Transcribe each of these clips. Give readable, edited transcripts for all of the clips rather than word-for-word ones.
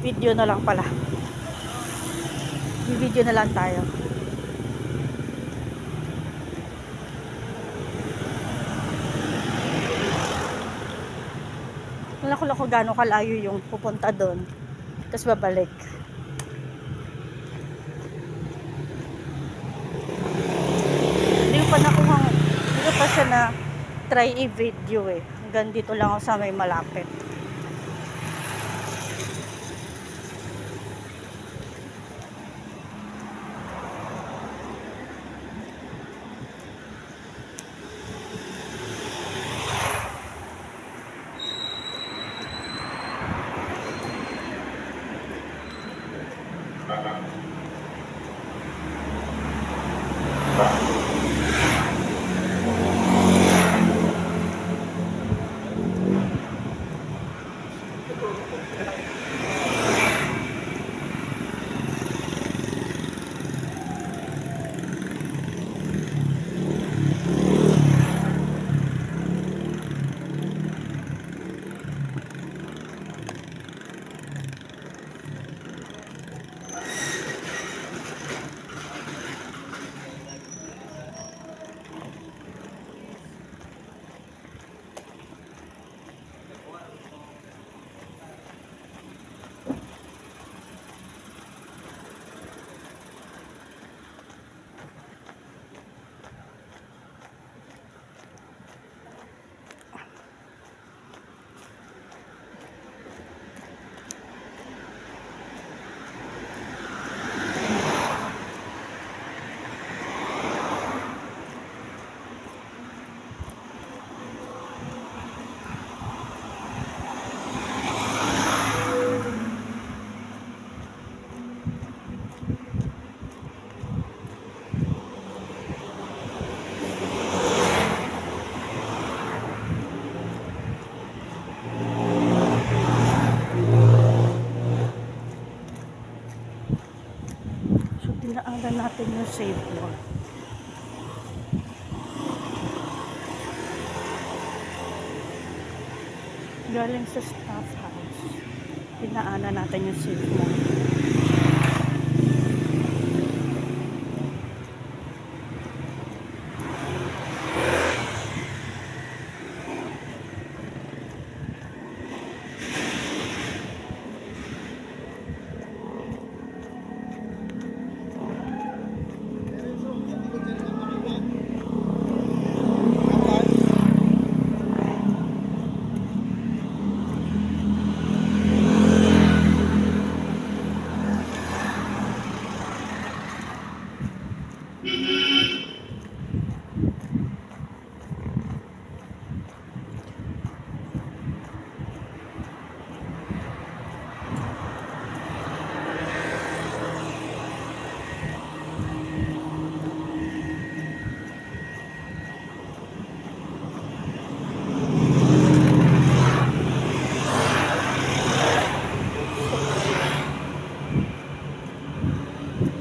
Video na lang pala. Video na lang tayo. Wala ko gano'ng kalayo yung pupunta doon. Tapos babalik. Hindi ko pa siya na try i-video eh. Hanggang dito lang ako sa may malapit. Dinaanan natin yung Save More. Galing sa staff house. Dinaanan natin yung Save More.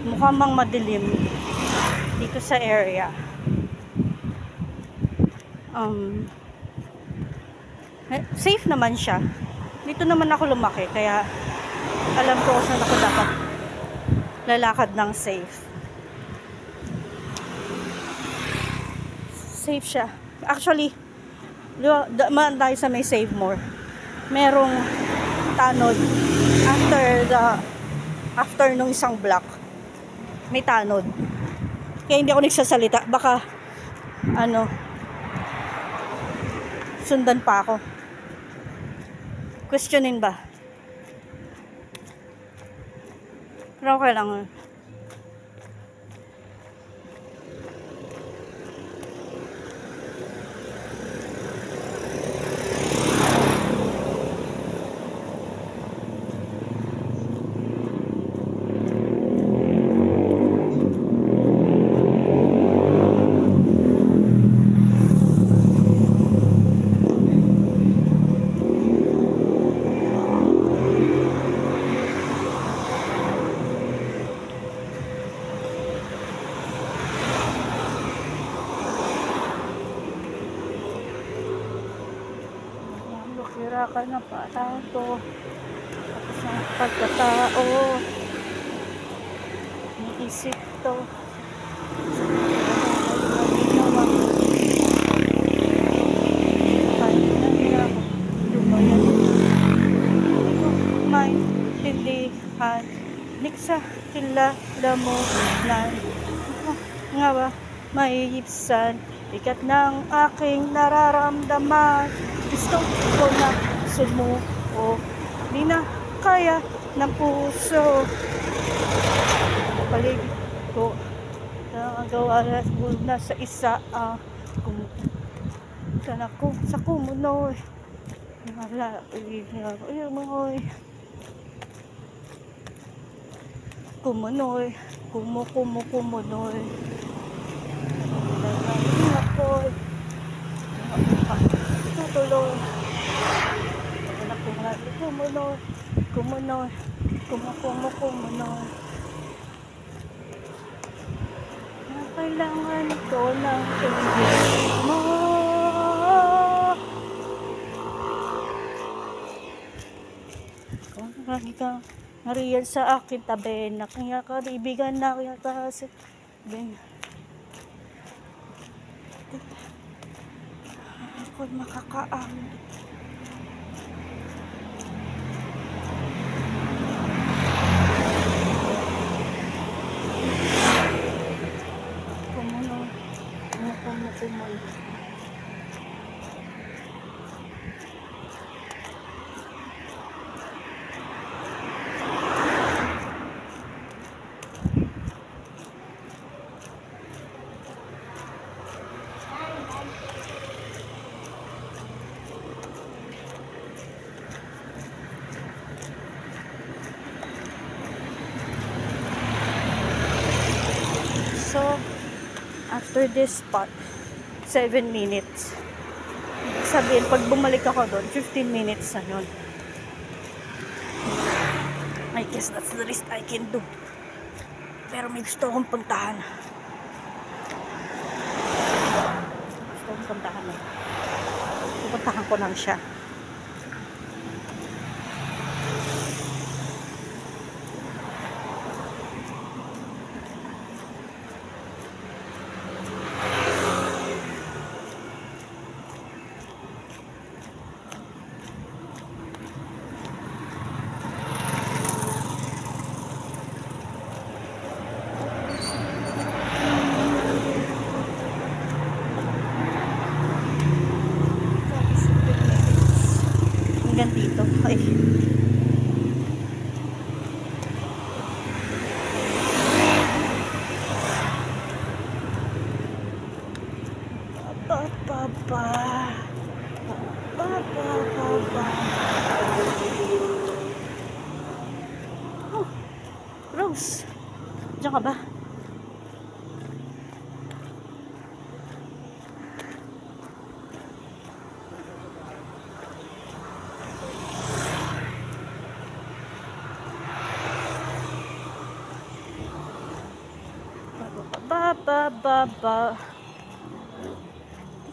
Mukhang mang madilim dito sa area. Safe naman siya. Dito naman ako lumaki, kaya alam ko kung saan ako dapat lalakad ng safe. Safe siya. Actually, dumaan tayo sa may Save More. Merong tanod after nung isang block. May tanod. Kaya hindi ako nagsasalita. Baka sundan pa ako. Questionin ba? Pero okay lang. Sira ka na pa. Tapos pagkatao. Iisip to. Maintindihan niksa kilala mo na nga ba maiibsan ikat ng aking nararamdaman. Gusto ko na sumuko, di na kaya ng puso. Paligid ko nagawa na sa isa sana ko sa kumunoy wala ay kumunoy kumunoy ako'y tutuloy anak ko nga kumunoy kailangan ko ng tingin mo. Kung marami kang nariyan sa akin tabi na kaya kaibigan na kaya kasi ako'y makakaamit. Kumunoy. So, after this spot, 7 minutes. Sabihin, pag bumalik ako doon, 15 minutes na yun. I guess that's the least I can do. Pero may gusto akong puntahan. Pupuntahan ko lang siya. Hanggang dito. Ay. Oh, Rose. Diyan ka ba?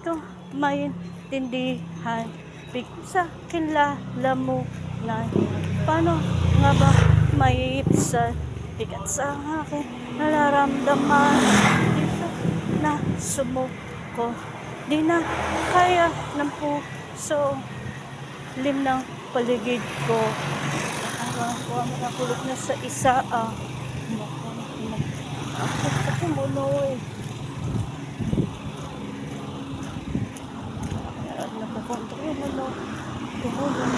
Ikaw maintindihan sa kilala mo na paano nga ba maiipsan bigat sa akin nararamdaman dito na sumuko di na kaya ng puso lim ng paligid ko nakulot na sa isa sa kumunoy nakukontrol mo tumuloy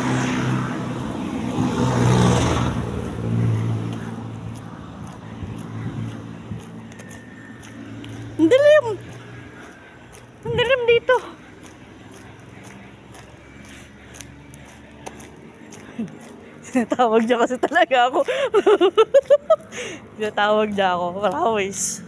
ang dilim dito Tinatawag niya kasi talaga ako. Tinatawag niya ako. Always.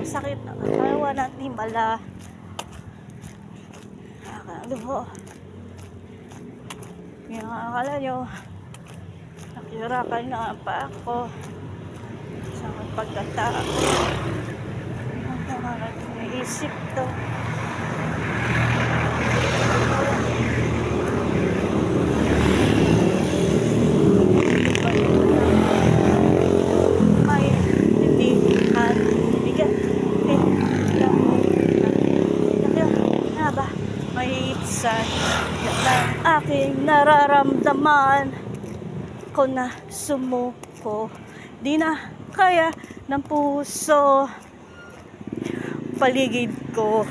Sakit na. Kalawa natin bala. Nakakalo po. Yung akala nyo Hirakan na pa ako sa pagkatao. Ang naisip to. May hindi bigat. Na ba? May isa na aking nararamdaman ko na sumuko. Di na kaya ng puso paligid ko.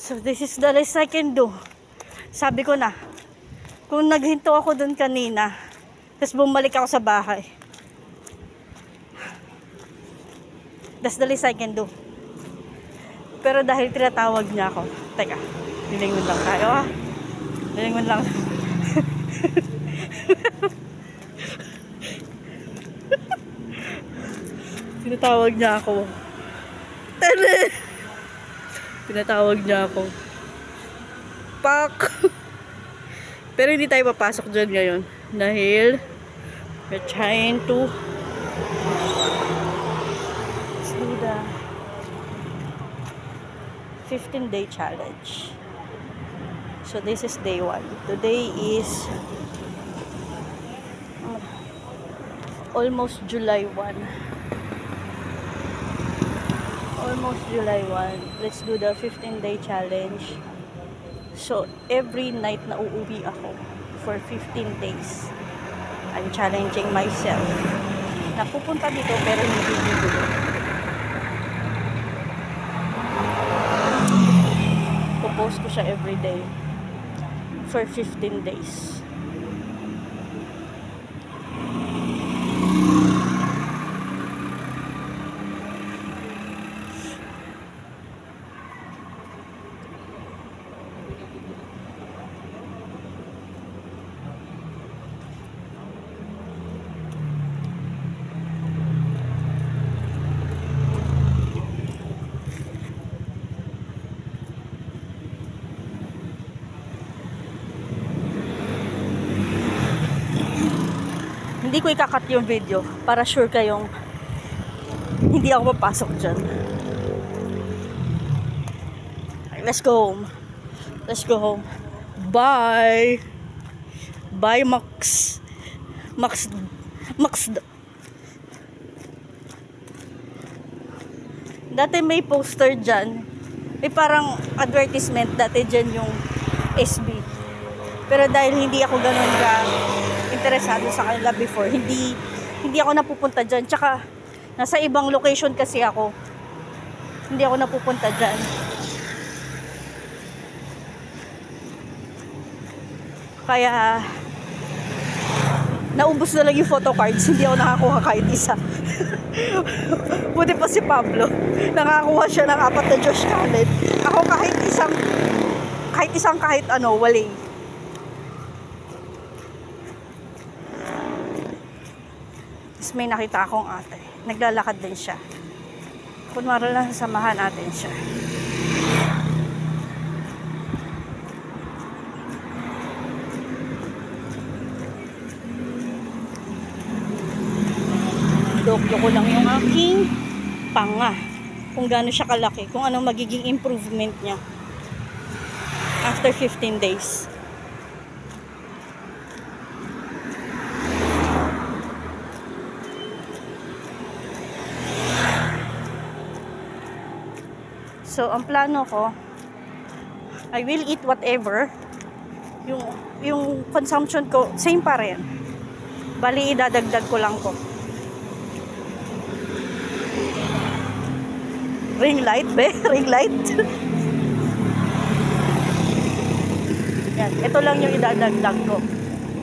So this is the least I can do. Sabi ko na, kung naghinto ako dun kanina, tapos bumalik ako sa bahay, that's the least I can do. Pero dahil tinatawag niya ako, teka, lilingon lang tayo ha. Lilingon lang. Tinatawag niya ako. Pinatawag niya ako. Pak! Pero hindi tayo papasok dyan ngayon. Dahil we're trying to let's do the 15-day challenge. So this is day 1. Today is almost July 1. Almost July 1. Let's do the 15-day challenge. So, every night na uuwi ako for 15 days. I'm challenging myself. Napupunta dito pero hindi dito. Popost ko siya every day for 15 days. Hindi ko ikakat yung video para sure kayong hindi ako papasok dyan. Let's go home. Let's go home. Bye! Bye, Max. Max. Dati may poster dyan. May parang advertisement dati dyan yung SB. Pero dahil hindi ako ganun ka interesado sa kanila before, hindi ako napupunta dyan. Tsaka nasa ibang location kasi ako, hindi ako napupunta dyan. Kaya naubos na lang yung photo cards, hindi ako nakakuha kahit isa. Buti pa si Pablo, nakakuha siya ng 4 na Josh Khaled. Ako kahit ano, wali. May nakita akong ate, naglalakad din siya. Kunwari lang sasamahan natin siya. Dokyo ko lang yung aking panga, kung gaano siya kalaki, kung anong magiging improvement niya after 15 days. So, ang plano ko, I will eat whatever. Yung consumption ko, same pa rin. Bali, idadagdag ko lang ko. Ring light, be? Ring light? Yan, ito lang yung idadagdag ko.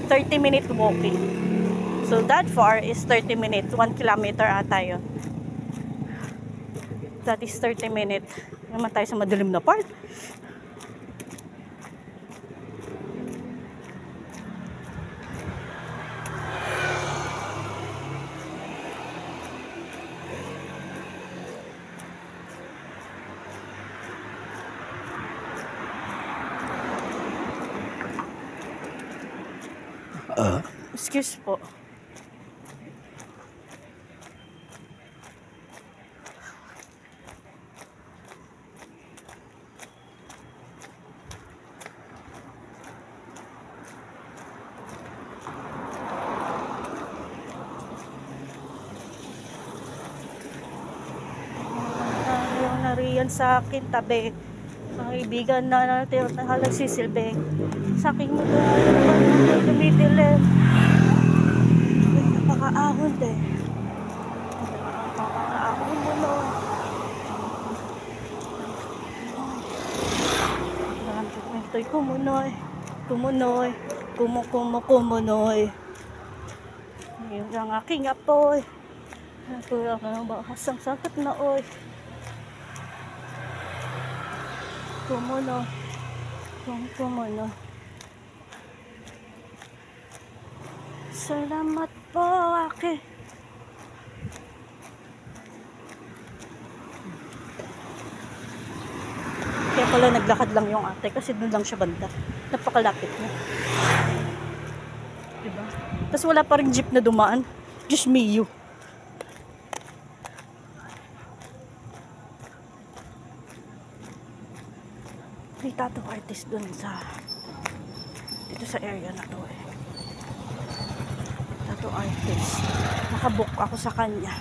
30-minute walking. So, that far is 30 minutes. 1 kilometer ata yun. That is 30 minutes. Naman tayo sa madilim na part. Excuse po. Yung nariyan sa akin tabi. Mga kaibigan na natin na nagsisilbing. Sa aking mundo, dumidilim. Napakaahon din. Napakaahon mo no. Ito'y kumunoy. Kumunoy. Kumunoy. Yung ang aking apoy. Ako ang bahasang sakit na oy. Kumunoy. Kumunoy. Salamat po, Aki. Kaya pala naglakad lang yung ate kasi doon lang siya banda. Napakalapit niya. Diba? Tapos wala pa rin jeep na dumaan. Just me, you. May tattoo artist doon dito sa area na to eh. Tattoo artist. Nakabook ako sa kanya.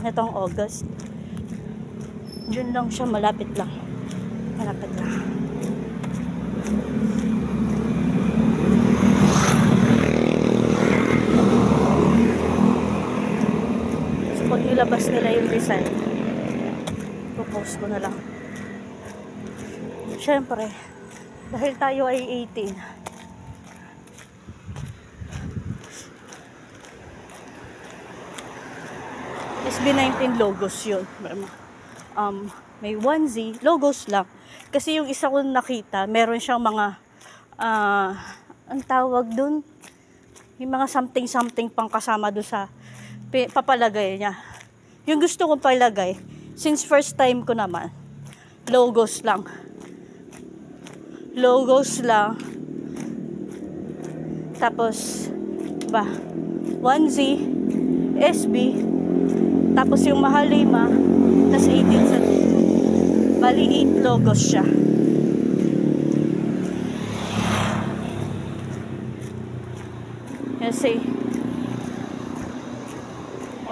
Nitong August. Diyan lang siya, malapit lang. So pag nilabas nila yung design, post ko na lang. Siyempre, dahil tayo ay 18, SB19 logos yun. May onesie, logos lang. Kasi yung isa ko nakita, meron siyang mga, ang tawag dun, yung mga something pang kasama doon sa papalagay niya. Yung gusto kong palagay, since first time ko naman, logos lang. Tapos, onesie, SB, tapos yung Mahalima, tas 18 sa bali 8 logos siya. Kasi,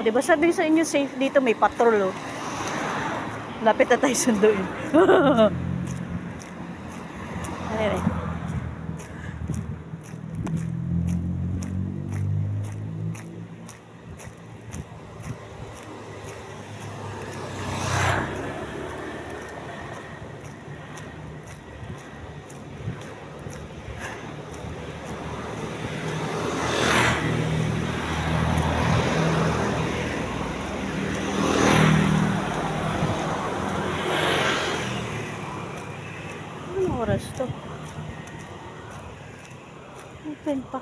diba sabi sa inyo safe dito, may patrol oh. Lapit na tayo sunduin. Anyway. Oras to. Open pa.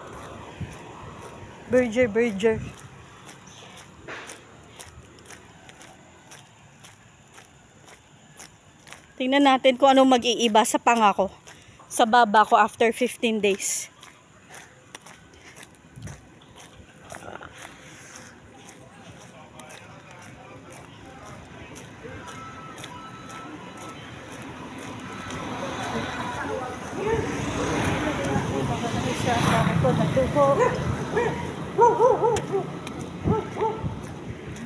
Burger. Tingnan natin kung anong mag-iiba sa pangako. Sa baba ko after 15 days.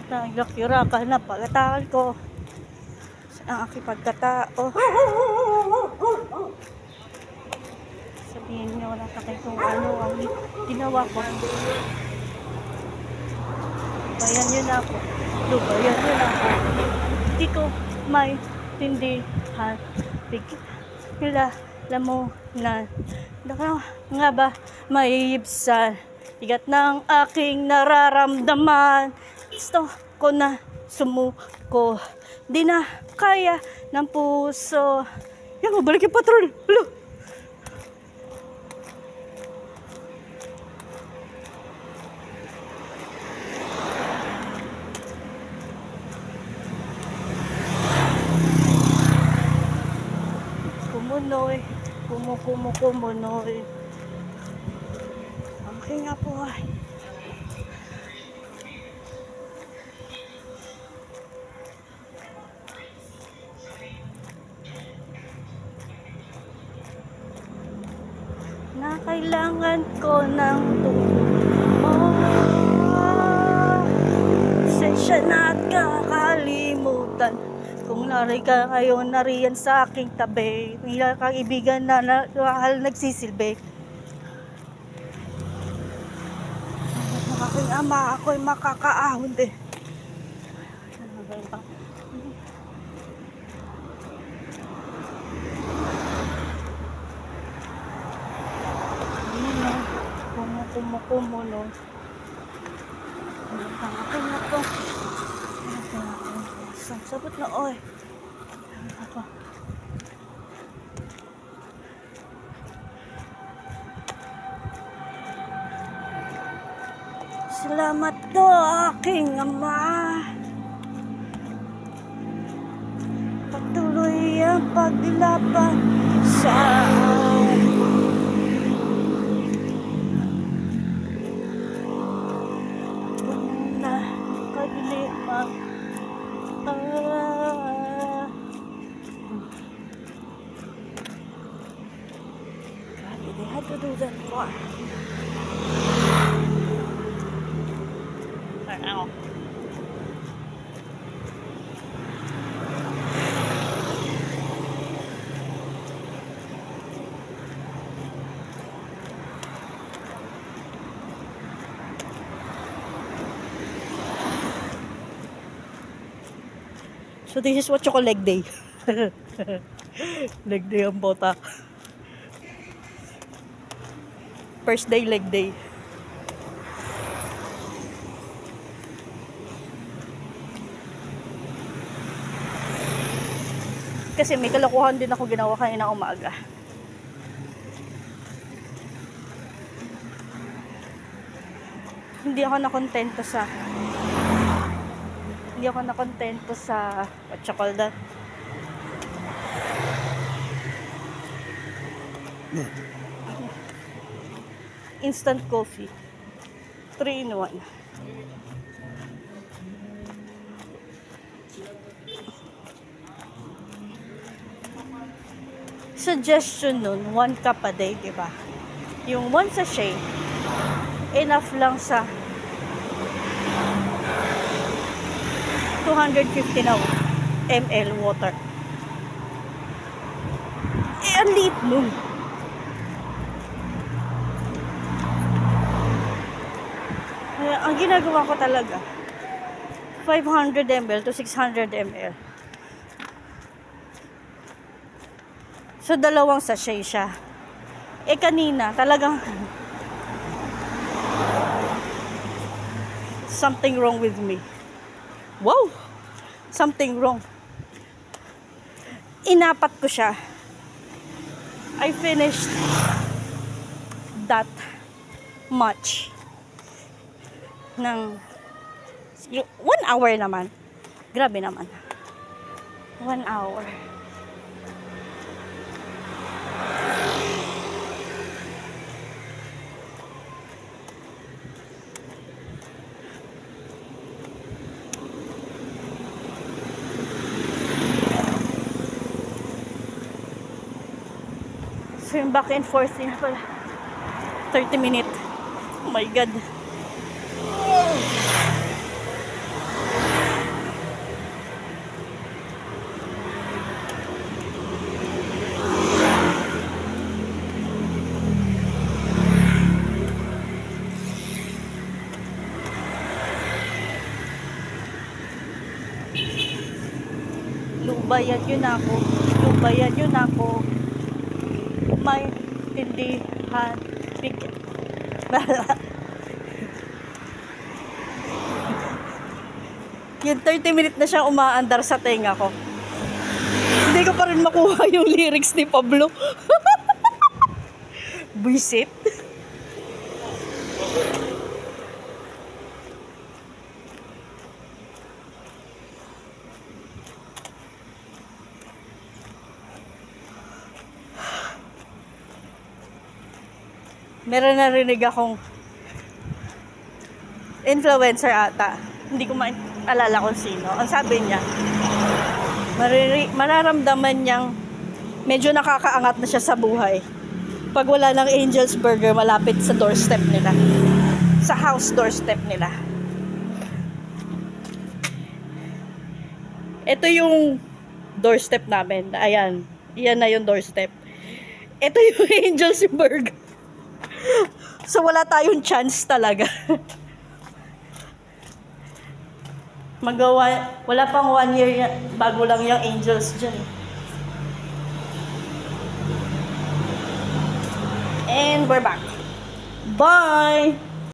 Naglakyura ka na pagkataan ko sa aking pagkatao. Sabihin niyo wala sa kayo kung ano ang ginawa ko. Bayan niyo na ako. Lubayan niyo na ako. Hindi ko maintindihan. Kilala mo na nga ba maiibsan. Tigat ng aking nararamdaman. Gusto ko na sumuko. Di na kaya ng puso. Yan, mabalik yung patrol. Hello. Kumunoy. Kumunoy. Okay nga po ay. Na kailangan ko ng tulong mo. Sensya na at kakalimutan. Kung nariyan sa aking tabi, hindi kaibigan na mahal nagsisilbi. Ang aking ama, ako'y makakaahon din. Kumuno. Ang aking ako. Sabot na oy. Ako. Salamat to aking ama. Patuloy ang paglaban sa they had to do that for. Ow. So this is what you call leg day. Leg day ang bota. First day, leg day. Kasi may kalokohan din ako ginawa kanina umaga. Hindi ako nakontento sa what you call that? Instant coffee. 3-in-1. Suggestion nun, 1 cup a day, diba? Yung 1 sachet, enough lang sa 250 na ml water. Ang liit nun. Kaya, ang ginagawa ko talaga, 500 ml to 600 ml. So, 2 sachet siya. Kanina, talagang something wrong with me. Wow! Something wrong. Inapat ko siya. I finished that much ng 1 hour naman. Grabe naman. 1 hour. So yung back and forth na pala 30 minutes. Oh my god. Lubayan yun ako. Lubayan yun ako. May tindihan. Bigyan. Yung 30 minutes na siya umaandar sa tenga ko. Hindi ko pa rin makuha yung lyrics ni Pablo. Buisit. Meron narinig akong influencer ata. Hindi ko maalala kung sino. Ang sabi niya, mararamdaman niyang medyo nakakaangat na siya sa buhay pag wala ng Angel's Burger malapit sa doorstep nila. Sa house doorstep nila. Ito yung doorstep namin. Ayan. Iyan na yung doorstep. Ito yung Angel's Burger. So wala tayong chance talaga. Wala pang 1 year bago lang yung Angels dyan. And we're back. Bye!